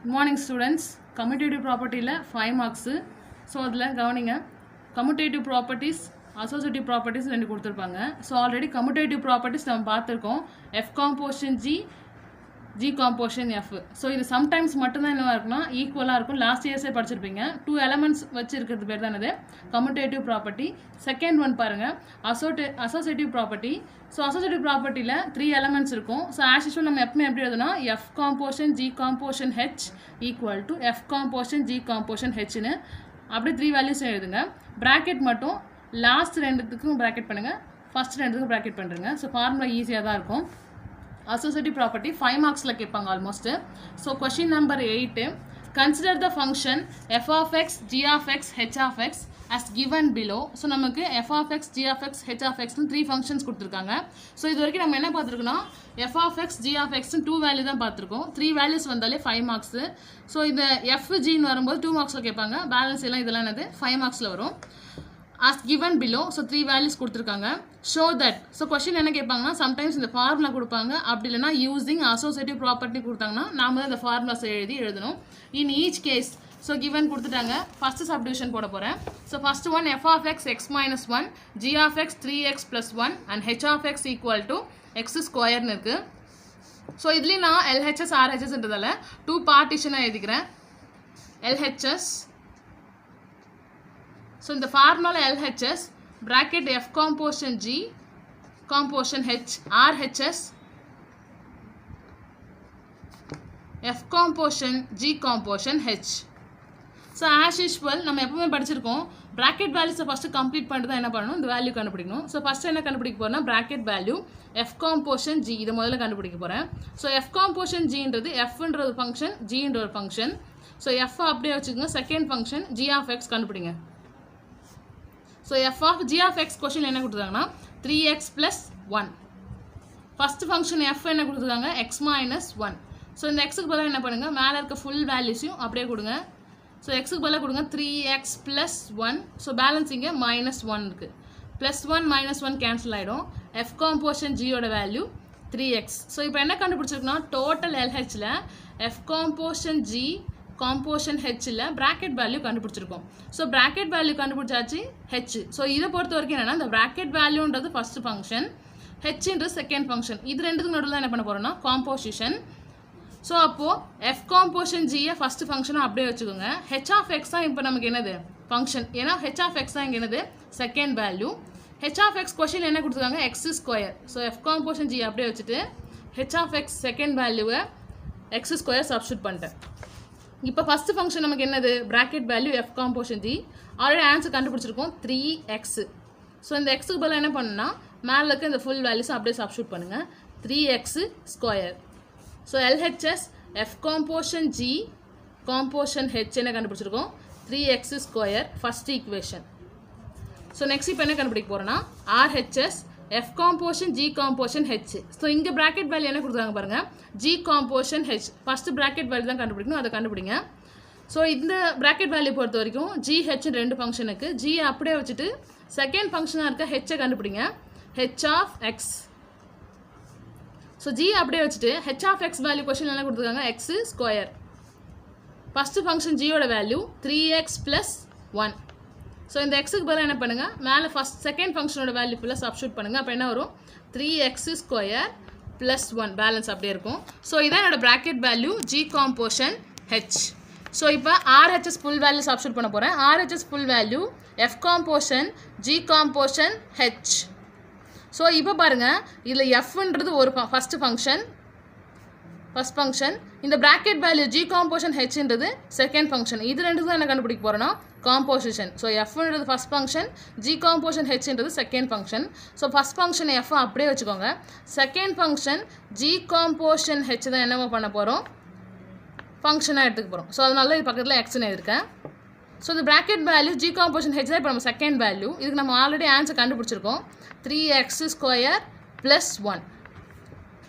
Good morning students. Commutative property la 5 marks. So adla கவனிங்க commutative properties associative properties ரெண்டு கொடுத்திருப்பாங்க. So already commutative properties நம்ம பார்த்திருக்கோம். F composition G G composition F. So இது sometimes மட்டும் தான் என்னவா இருக்கும்னா ஈக்குவலா இருக்கும். லாஸ்ட் இயர்ஸே படிச்சிருப்பீங்க. 2 elements வச்சு இருக்கிறது பேர் தான் இது commutative property. Second one பாருங்க associative property. So associative property ல 3 elements இருக்கும். So as usual நம்ம எப்பவுமே எப்படி எழுதணும் F composition G composition H equal to F composition G composition H னு அப்படி 3 values எழுதுங்க. bracket மட்டும் லாஸ்ட் ரெண்டுத்துக்கும் bracket பண்ணுங்க. ஃபர்ஸ்ட் ரெண்டுத்துக்கும் bracket பண்றீங்க. So ஃபார்முலா ஈஸியா தான் இருக்கும். Associative property 5 marks la keppanga almost. So question number 8, consider the function f of x, g of x, h of x as given below. So நமக்கு f of x, g of x, h of x னு 3 functions கொடுத்திருக்காங்க. So இது வரைக்கும் நம்ம என்ன பார்த்திருக்கோம்னா f of x, g of x னு 2 value தான் பார்த்திருக்கோம். 3 values வந்தாலே 5 marks. So இந்த f g னு வரும்போது 2 marks ல கேட்பாங்க. பேலன்ஸ் எல்லாம் இதெல்லாம் என்னது 5 marks ல வரும். As given below, so 3 values கொடுத்திருக்காங்க. Show that. So question என்ன கேட்பாங்கன்னா sometimes இந்த ஃபார்முலா கொடுப்பாங்க. அப்படி இல்லனா using associative property கொடுத்தாங்கன்னா நாம தான் இந்த ஃபார்முலாஸ் எழுதணும். In each case, so given கொடுத்துட்டாங்க. First subdivision போட போறேன். So first one f of x x minus 1, g of x 3x plus 1 and h of x equal to x square னு இருக்கு. So இதுலயே நான் LHS RHS ன்றதால 2 partition எழுதிக்கிறேன். LHS. So in the formula LHS bracket F composition G composition H RHS F composition G composition H. So as usual நம்ம எப்பவுமே படிச்சிருக்கோம் bracket values first complete பண்ணிட்டு தான் என்ன பண்ணணும் இந்த வேல்யூ கண்டுபிடிக்கணும். So first என்ன கண்டுபிடிக்க போறேன்னா bracket value F composition G இத முதல்ல கண்டுபிடிக்க போறேன். So F composition G ன்றது F ன்றது ஃபங்க்ஷன் G ன்ற ஒரு ஃபங்க்ஷன். So F அப்படியே வச்சுக்கோங்க. Second function G of x கண்டுபிடிங்க. So f of g of x question என்ன கொடுத்திருக்காங்கன்னா 3x plus 1. First function f என்ன கொடுத்திருக்காங்க x minus 1. So இந்த x க்கு பதிலா என்ன பண்ணுங்க மேல இருக்க full values-யும் அப்படியே கொடுங்க. So x க்கு பதிலா கொடுங்க 3x plus 1. So balance இங்க minus 1 இருக்கு. Plus 1 minus 1 cancel ஆயிடும். F composition g ஓட value 3x. So இப்போ என்ன கண்டுபிடிச்சிருக்கோம்னா total LH ல F composition g composition h ல bracket value கண்டுபிடிச்சிருக்கோம். So bracket value கண்டுபிடிச்சாச்சு h. So இத பொறுத்த வரைக்கும் என்னன்னா இந்த bracket value ன்றது first function, h ன்றது second function. இது ரெண்டுத்துக்கு நடுவுல என்ன பண்ண போறோம்னா composition. So அப்போ f composition g ய first function அப்படியே வச்சுக்கோங்க. h of x தான் இப்போ நமக்கு என்னது function. ஏனா h of x தான் இங்க என்னது second value. h of x question என்ன கொடுத்திருக்காங்க x square. So f composition g அப்படியே வச்சிட்டு h of x second value x square substitute பண்ணிட்டேன். இப்போ ஃபர்ஸ்ட் ஃபங்க்ஷன் நமக்கு என்னது bracket value f composition g already answer கண்டுபிடிச்சிருக்கோம் 3x. ஸோ இந்த x க்கு பதிலா என்ன பண்ணணும்னா மேல இருக்க இந்த ஃபுல் வேல்யூஸ் அப்படியே சப்ஸ்டிட்யூட் பண்ணுங்க 3x square. So LHS f composition g composition h என்ன கண்டுபிடிச்சிருக்கோம் 3x square first equation. So next இப்போ என்ன கண்டுபிடிக்க போறோம்னா RHS F composition G composition H. So இங்க bracket value என்ன கொடுத்தாங்க பாருங்க G composition H. First bracket value தான் கண்டுபிடிக்கணும் அதை கண்டுபிடிங்க. So இந்த bracket value பொறுத்த வரைக்கும் G H ரெண்டு ஃபங்க்ஷனுக்கு G அப்படியே வச்சுட்டு செகண்ட் ஃபங்க்ஷனா இருக்க H கண்டுபிடிங்க H of x. So G அப்படியே வச்சுட்டு H of x value question என்ன கொடுத்திருக்காங்க x square. First function G ஓட வேல்யூ 3x plus 1. So இந்த x க்கு பதிலா என்ன பண்ணுங்க மேல ஃபர்ஸ்ட் செகண்ட் ஃபங்க்ஷனோட வேல்யூ ஃபுல்லா சப்ஸ்டிட்யூட் பண்ணுங்க. அப்ப என்ன வரும் 3x ஸ்கொயர் plus 1 பேலன்ஸ் அப்படியே இருக்கும். So இதான் என்னோட bracket value G composition H. So இப்போ RHS full value சப்ஸ்டிட்யூட் பண்ண போறேன். RHS full value F composition G composition H. So இப்போ பாருங்க இதுல f ன்றது ஒரு ஃபர்ஸ்ட் ஃபங்க்ஷன் இந்த bracket value G composition H ன்றது செகண்ட் ஃபங்க்ஷன். இது ரெண்டுக்கும் என்ன கண்டுபிடிக்க போறோம்னா composition. So f ன்றது first function G composition H ன்றது second function. So first function f அப்படியே வச்சுக்கோங்க. Second function G composition H தான் என்னமா பண்ண போறோம் ஃபங்க்ஷனா எடுத்துக்க போறோம். So அதனால இது பக்கத்துல x ன்னு எழுதிருக்கேன். So the bracket value G composition H தான் இப்போ நம்ம செகண்ட் வேல்யூ. இதுக்கு நம்ம ஆல்ரெடி ஆன்சர் கண்டுபிடிச்சிருக்கோம் 3x square plus 1.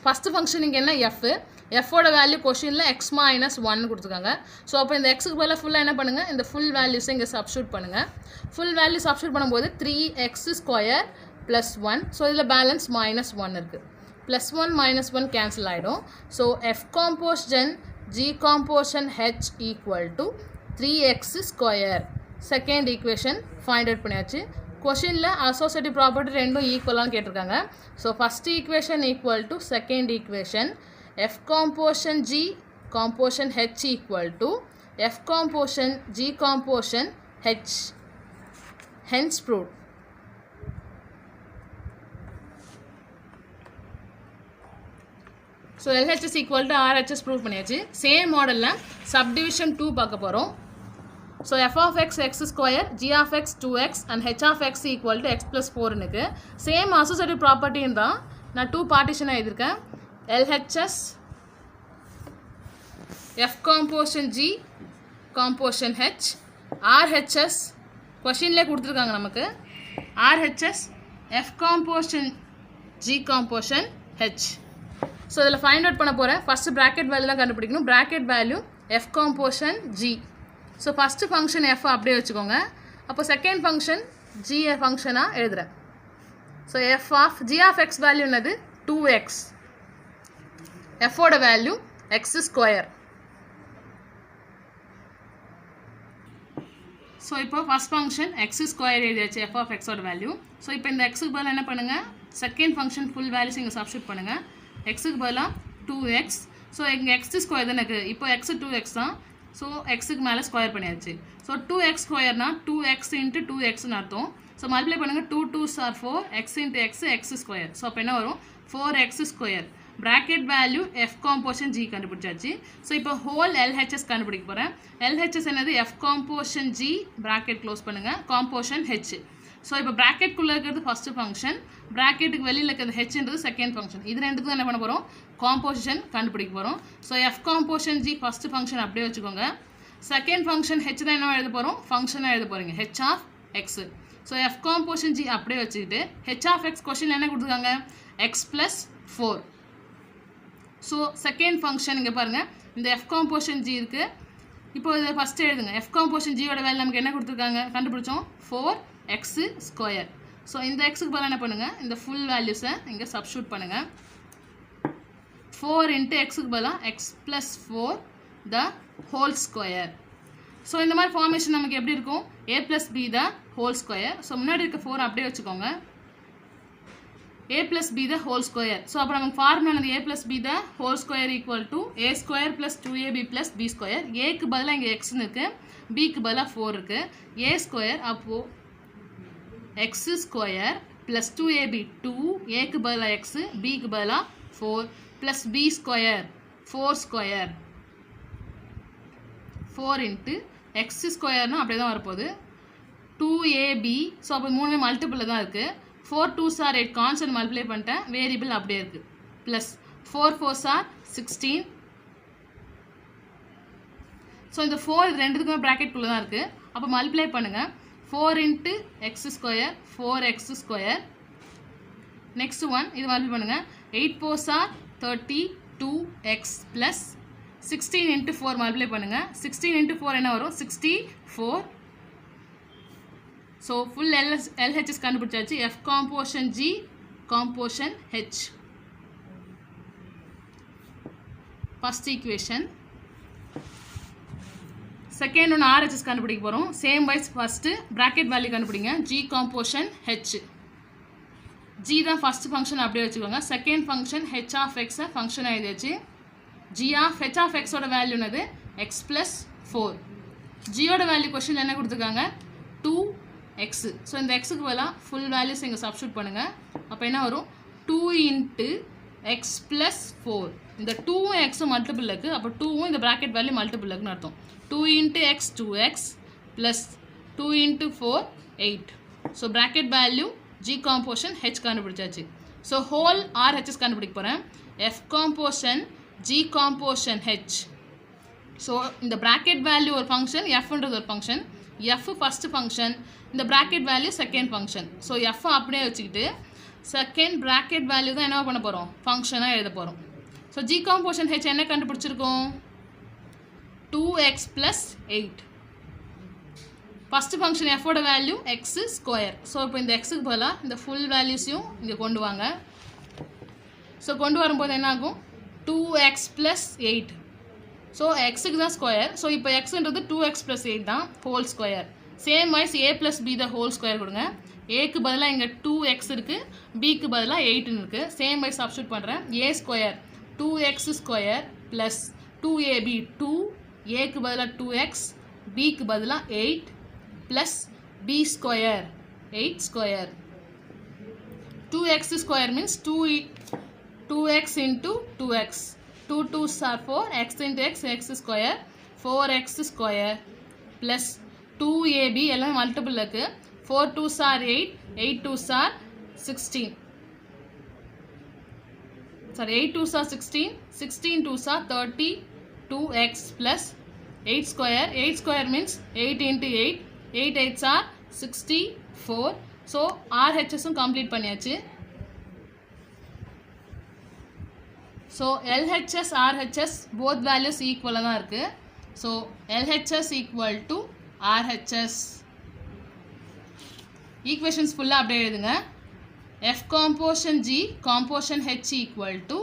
First function இங்க என்ன f. f ஓட வேல்யூ क्वेश्चनல x minus 1 கொடுத்திருக்காங்க. சோ அப்ப இந்த x க்கு பதிலா ஃபுல்லா என்ன பண்ணுங்க இந்த ஃபுல் வேல்யூஸ் இங்க சப்ஸ்டிட்யூட் பண்ணுங்க. ஃபுல் வேல்யூ சப்ஸ்டிட்யூட் பண்ணும்போது 3x ஸ்கொயர் plus 1. சோ இதுல பேலன்ஸ் minus 1 இருக்கு. plus 1 minus 1 cancel ஆயிடும். So F composition G composition H equal to 3x square. Second equation find out பண்ணியாச்சு. Questionல associative property ரெண்டும் ஈக்குவலான்னு கேட்டிருக்காங்க. So first equation equal to second equation. F composition G composition H equal to F composition G composition H. Hence proved. So LHS equal to RHS prove பண்ணியாச்சு. Same model subdivision 2 பார்க்க போறோம். So f of x x square, g of x 2x and h of x equal to x plus 4 னுக்கு same associative property தான் நான் 2 partition எழுதிருக்கேன். LHS f composition g composition h, RHS questionல கொடுத்திருக்காங்க நமக்கு RHS f composition g composition h. So இதில் find out பண்ண போகிறேன். first bracket value தான் கண்டுபிடிக்கணும். bracket value f composition g. So first function f அப்படியே வச்சுக்கோங்க. அப்போ second function g ஃபங்க்ஷனாக எழுதுகிறேன். So f of g of x value என்னது 2x. f ஓட வேல்யூ x ஸ்கொயர். ஸோ இப்போ ஃபர்ஸ்ட் ஃபங்க்ஷன் எக்ஸ் ஸ்கொயர் எழுதியாச்சு f of x ஓட வேல்யூ. ஸோ இப்போ இந்த எக்ஸுக்கு பதிலாக என்ன பண்ணுங்கள், செகண்ட் ஃபங்க்ஷன் ஃபுல் வேல்யூஸ் இங்கே சப்ஸ்டியூட் பண்ணுங்கள். எக்ஸுக்கு பதிலாக 2x. ஸோ இங்கே எக்ஸ் ஸ்கொயர் தான் எனக்கு இப்போ எக்ஸ் 2x தான். ஸோ எக்ஸுக்கு மேலே ஸ்கொயர் பண்ணியாச்சு. ஸோ 2x ஸ்கொயர்னா 2x இன்ட்டு 2xன்னு அர்த்தம். ஸோ மல்டிப்ளை பண்ணுங்கள். 2 2s are 4, x into X X square. So அப்போ என்ன வரும் 4x square. Bracket value f composition g கண்டுபிடிச்சாச்சு. ஸோ இப்போ ஹோல் LHS கண்டுபிடிக்க போகிறேன். LHS என்னது f composition g bracket close பண்ணுங்கள் composition h. ஸோ இப்போ ப்ராக்கெட்குள்ளே இருக்கிறது ஃபஸ்ட்டு ஃபங்க்ஷன், ப்ராக்கெட்டுக்கு வெளியில் இருக்கிறது ஹெச்ன்றது செகண்ட் ஃபங்க்ஷன். இது ரெண்டுக்கும் என்ன பண்ண போகிறோம், காம்போசிஷன் கண்டுபிடிக்க போகிறோம். So F composition G first function அப்படியே வச்சுக்கோங்க. செகண்ட் ஃபங்க்ஷன் ஹெச் தான் என்ன எழுத போகிறோம், ஃபங்க்ஷனாக எழுத போகிறீங்க H of x. So F composition G அப்படியே வச்சுக்கிட்டு ஹெச் ஆஃப் எக்ஸ் கொஸ்டின் என்ன கொடுத்துருக்காங்க x plus 4. So second function இங்கே பாருங்கள், இந்த எஃப் காம்போசிஷன் ஜி இருக்குது. இப்போ இதை ஃபஸ்ட்டு எழுதுங்க. எஃப் காம்போசிஷன் ஜியோட வேல்யூ நமக்கு என்ன கொடுத்துருக்காங்க கண்டுபிடிச்சோம் 4x ஸ்கொயர். ஸோ இந்த எக்ஸுக்கு பதிலாக என்ன பண்ணுங்கள், இந்த ஃபுல் வேல்யூஸை இங்கே சப்ஸ்டியூட் பண்ணுங்கள். 4 இன்ட்டு எக்ஸுக்கு பதிலாக x plus 4 the whole square. So இந்த மாதிரி ஃபார்மேஷன் நமக்கு எப்படி இருக்கும், a plus be the whole square. So முன்னாடி இருக்க 4 அப்படியே வச்சுக்கோங்க, a plus be the whole square. So அப்போ நமக்கு ஃபார்முலானது a plus be the whole square equal to a square plus 2ab plus b square. ஏக்கு பதிலாக இங்கே எக்ஸ்னு இருக்குது, பிக்கு பதிலாக 4 இருக்குது. a ஸ்கொயர் அப்போது x ஸ்கொயர் ப்ளஸ் 2ab 2, ஏக்கு பதிலாக x, பிக்கு பதிலாக 4 plus b square 4 square 4 into x ஸ்கொயர்னால் அப்படியே தான் வரப்போகுது 2ab. ஸோ அப்போ 3 மல்டிபிளில் தான் இருக்குது. 4 2s are 8 கான்ஸ்டன்ட் மல்டிப்ளை பண்ணிட்டேன், வேரியபிள் அப்படியே இருக்குது. Plus 4 4s are 16. ஸோ இந்த 4 இது ரெண்டுத்துக்குமே ப்ராக்கெட்குள்ளே தான் இருக்குது. அப்போ மல்டிப்ளை பண்ணுங்கள். 4 into X square 4x square. Next one இது மல்டிப்ளை பண்ணுங்கள். 8 4s are 32x plus 16 into 4 multiply பண்ணுங்கள். 16 இன்ட்டு 4 என்ன வரும் 64. ஸோ ஃபுல் LHS கண்டுபிடிச்சாச்சு. F composition G composition H. First equation. Second ஒன்று RHS கண்டுபிடிக்க போகிறோம். Same wise first bracket value கண்டுபிடிங்க. G composition H. G தான் ஃபஸ்ட்டு ஃபங்க்ஷன் அப்படியே வச்சுக்கோங்க. செகண்ட் ஃபங்க்ஷன் ஹெச் ஆஃப் எக்ஸை ஃபங்க்ஷன் எழுதியாச்சு. G ஆஃப் ஹெச் ஆஃப் எக்ஸோட வேல்யூ என்னது எக்ஸ் ப்ளஸ் 4. ஜியோட வேல்யூ கொஸ்டின் என்ன கொடுத்துருக்காங்க 2x. ஸோ இந்த எக்ஸுக்கு பதிலாக ஃபுல் வேல்யூஸ் இங்கே சப்ஸ்டியூட் பண்ணுங்கள். அப்போ என்ன வரும் 2 இன்ட்டு எக்ஸ் ப்ளஸ் 4. இந்த 2வும் எக்ஸும் மல்டிபிள் இருக்குது, அப்போ 2வும் இந்த ப்ராக்கெட் வேல்யூ மல்டிபிள் இருக்குன்னு அர்த்தம். 2 into X 2x plus 2 into 4 8. So bracket value G composition H கண்டுபிடிச்சாச்சு. ஸோ ஹோல் RHS கண்டுபிடிக்க போகிறேன். F composition G composition H. So இந்த ப்ராக்கெட் வேல்யூ ஒரு ஃபங்க்ஷன், எஃப்ன்றது ஒரு ஃபங்க்ஷன். எஃப் ஃபஸ்ட்டு ஃபங்க்ஷன், இந்த bracket value second function. So F அப்படியே வச்சுக்கிட்டு second bracket value தான் என்ன பண்ண போகிறோம் ஃபங்க்ஷனாக எழுத போகிறோம். ஸோ G composition H என்ன கண்டுபிடிச்சிருக்கோம் 2x ப்ளஸ் 8. ஃபஸ்ட்டு ஃபங்க்ஷன் எஃபோட வேல்யூ எக்ஸ் ஸ்கொயர். ஸோ இப்போ இந்த எக்ஸுக்கு பதிலாக இந்த ஃபுல் வேல்யூஸையும் இங்கே கொண்டு வாங்க. ஸோ கொண்டு வரும்போது என்ன ஆகும் 2x ப்ளஸ் 8. ஸோ எக்ஸுக்கு தான் ஸ்கொயர். ஸோ இப்போ எக்ஸுன்றது 2x + 8 தான் whole square. Same wise a + b the whole square கொடுங்க. ஏக்கு பதிலாக இங்கே 2x இருக்குது, பிக்கு பதிலாக 8ன்னு இருக்குது. சேம் வைஸ் சப்ஸ்டியூட் பண்ணுறேன். a square 2x² plus 2ab 2, ஏக்கு பதிலாக 2x, பிக்கு பதிலாக 8 plus b square 8 square. 2x square means 2x into 2x. 2 2s are 4, x into x, x square, 4x square plus 2ab எல்லாம் மல்டிபிள் இருக்கு. 4 2s are 8, 8 2s are 16. Sorry, 8 2s are 16, 16 2s are 32x plus 8 square. 8 square means 8 into 8, 8 8s are 64. So ஆர்ஹெச்எஸும் complete பண்ணியாச்சு. So LHS RHS both values ஈக்குவலாக தான் இருக்குது. So LHS equal to RHS. Equations ஃபுல்லாக அப்படியே எழுதுங்க. F காம்போஷன் G காம்போஷன் H equal to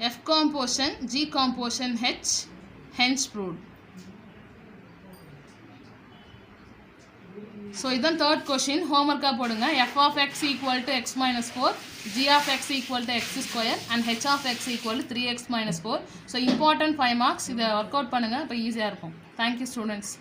F காம்போஷன் G காம்போஷன் H, hence proved. So இதுதான் third question. ஹோம்ஒர்க்காக போடுங்க. f of x equal to x minus 4, g of x equal to x square and h of x equal to 3x minus 4. So important 5 marks. இதை work out பண்ணுங்கள். இப்போ ஈஸியாக இருக்கும். Thank you students.